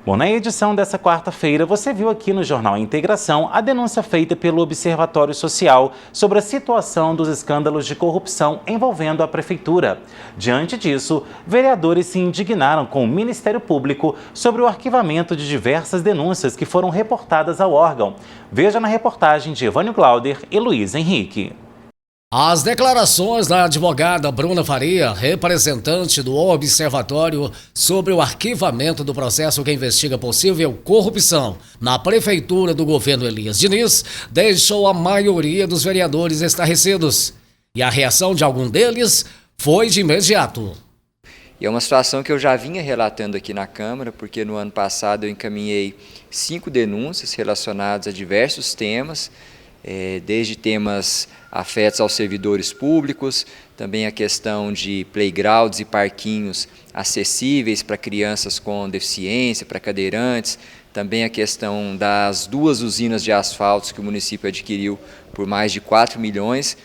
Bom, na edição dessa quarta-feira, você viu aqui no Jornal Integração a denúncia feita pelo Observatório Social sobre a situação dos escândalos de corrupção envolvendo a Prefeitura. Diante disso, vereadores se indignaram com o Ministério Público sobre o arquivamento de diversas denúncias que foram reportadas ao órgão. Veja na reportagem de Evânio Glauder e Luiz Henrique. As declarações da advogada Bruna Faria, representante do Observatório, sobre o arquivamento do processo que investiga possível corrupção na prefeitura do governo Elias Diniz, deixou a maioria dos vereadores estarrecidos. E a reação de algum deles foi de imediato. E é uma situação que eu já vinha relatando aqui na Câmara, porque no ano passado eu encaminhei 5 denúncias relacionadas a diversos temas, desde temas afetos aos servidores públicos, também a questão de playgrounds e parquinhos acessíveis para crianças com deficiência, para cadeirantes, também a questão das 2 usinas de asfaltos que o município adquiriu por mais de 4 milhões.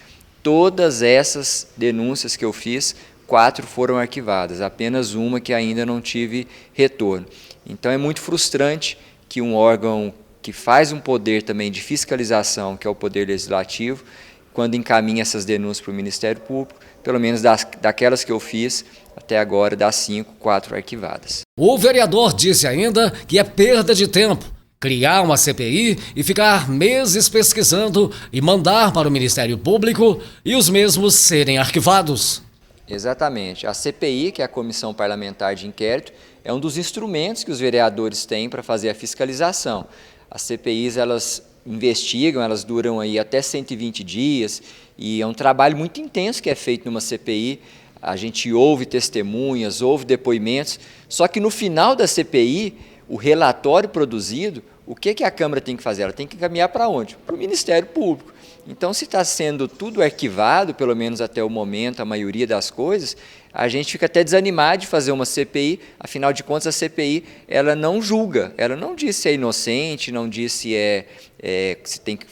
Todas essas denúncias que eu fiz, 4 foram arquivadas, apenas uma que ainda não tive retorno. Então é muito frustrante que um órgão que faz um poder também de fiscalização, que é o Poder Legislativo, quando encaminha essas denúncias para o Ministério Público, pelo menos daquelas que eu fiz, até agora, das 5, 4 arquivadas. O vereador disse ainda que é perda de tempo criar uma CPI e ficar meses pesquisando e mandar para o Ministério Público e os mesmos serem arquivados. Exatamente. A CPI, que é a Comissão Parlamentar de Inquérito, é um dos instrumentos que os vereadores têm para fazer a fiscalização. As CPIs, elas investigam, elas duram aí até 120 dias e é um trabalho muito intenso que é feito numa CPI. A gente ouve testemunhas, ouve depoimentos, só que no final da CPI, o relatório produzido, o que a Câmara tem que fazer? Ela tem que encaminhar para onde? Para o Ministério Público. Então, se está sendo tudo arquivado, pelo menos até o momento, a maioria das coisas, a gente fica até desanimado de fazer uma CPI, afinal de contas a CPI ela não julga, ela não diz se é inocente, não diz se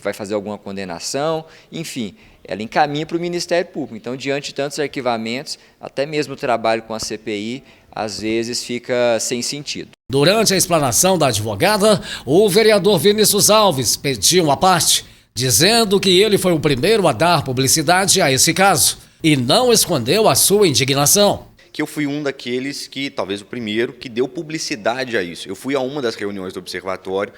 vai fazer alguma condenação, enfim, ela encaminha para o Ministério Público. Então, diante de tantos arquivamentos, até mesmo o trabalho com a CPI, às vezes fica sem sentido. Durante a explanação da advogada, o vereador Vinícius Alves pediu uma parte, dizendo que ele foi o primeiro a dar publicidade a esse caso e não escondeu a sua indignação. Que eu fui um daqueles que, talvez o primeiro, que deu publicidade a isso. Eu fui a uma das reuniões do Observatório,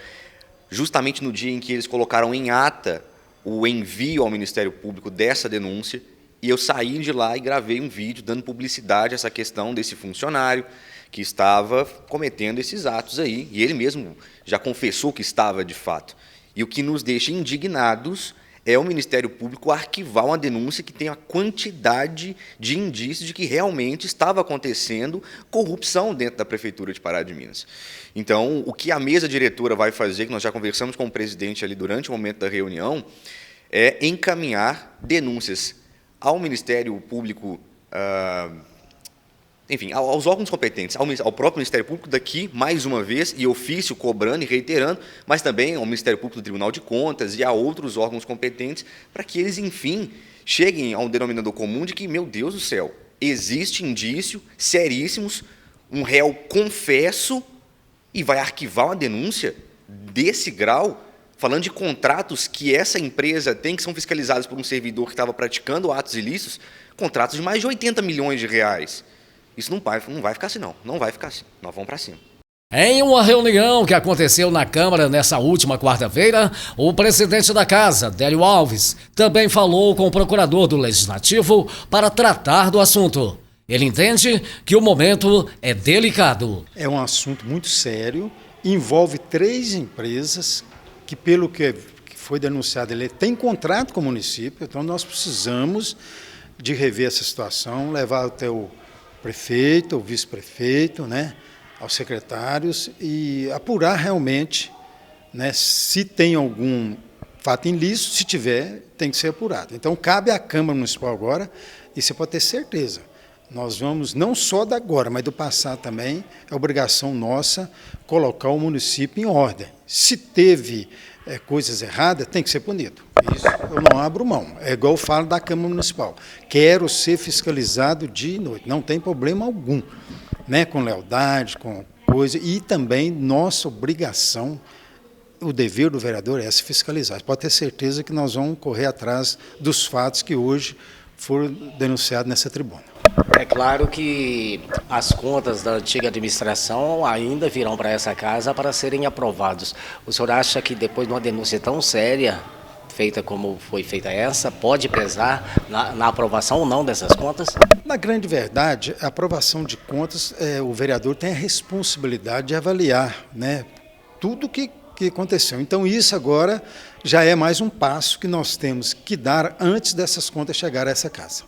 justamente no dia em que eles colocaram em ata o envio ao Ministério Público dessa denúncia, e eu saí de lá e gravei um vídeo dando publicidade a essa questão desse funcionário que estava cometendo esses atos aí, e ele mesmo já confessou que estava de fato. E o que nos deixa indignados é o Ministério Público arquivar uma denúncia que tem a quantidade de indícios de que realmente estava acontecendo corrupção dentro da Prefeitura de Pará de Minas. Então, o que a mesa diretora vai fazer, que nós já conversamos com o presidente ali durante o momento da reunião, é encaminhar denúncias ao Ministério Público, enfim, aos órgãos competentes, ao próprio Ministério Público daqui, mais uma vez, e ofício cobrando e reiterando, mas também ao Ministério Público do Tribunal de Contas e a outros órgãos competentes, para que eles, enfim, cheguem a um denominador comum de que, meu Deus do céu, existe indício seríssimos, um réu confesso e vai arquivar uma denúncia desse grau, falando de contratos que essa empresa tem, que são fiscalizados por um servidor que estava praticando atos ilícitos, contratos de mais de 80 milhões de reais. Isso não vai ficar assim, não. Não vai ficar assim. Nós vamos para cima. Em uma reunião que aconteceu na Câmara nessa última quarta-feira, o presidente da Casa, Délio Alves, também falou com o procurador do Legislativo para tratar do assunto. Ele entende que o momento é delicado. É um assunto muito sério, envolve 3 empresas que, pelo que foi denunciado, ele tem contrato com o município, então nós precisamos de rever essa situação, levar até o prefeito, o vice-prefeito, né, aos secretários e apurar realmente, né, se tem algum fato ilícito, se tiver, tem que ser apurado. Então, cabe à Câmara Municipal agora, e você pode ter certeza, nós vamos, não só da agora, mas do passado também, é obrigação nossa colocar o município em ordem. Se teve coisas erradas, tem que ser punido. Isso eu não abro mão. É igual eu falo da Câmara Municipal. Quero ser fiscalizado dia e noite. Não tem problema algum, né? Com lealdade, com coisa, e também nossa obrigação, o dever do vereador é se fiscalizar. Pode ter certeza que nós vamos correr atrás dos fatos que hoje foram denunciados nessa tribuna. É claro que as contas da antiga administração ainda virão para essa casa para serem aprovados. O senhor acha que depois de uma denúncia tão séria, feita como foi feita essa, pode pesar na aprovação ou não dessas contas? Na grande verdade, a aprovação de contas, o vereador tem a responsabilidade de avaliar, né, tudo que aconteceu. Então isso agora já é mais um passo que nós temos que dar antes dessas contas chegar a essa casa.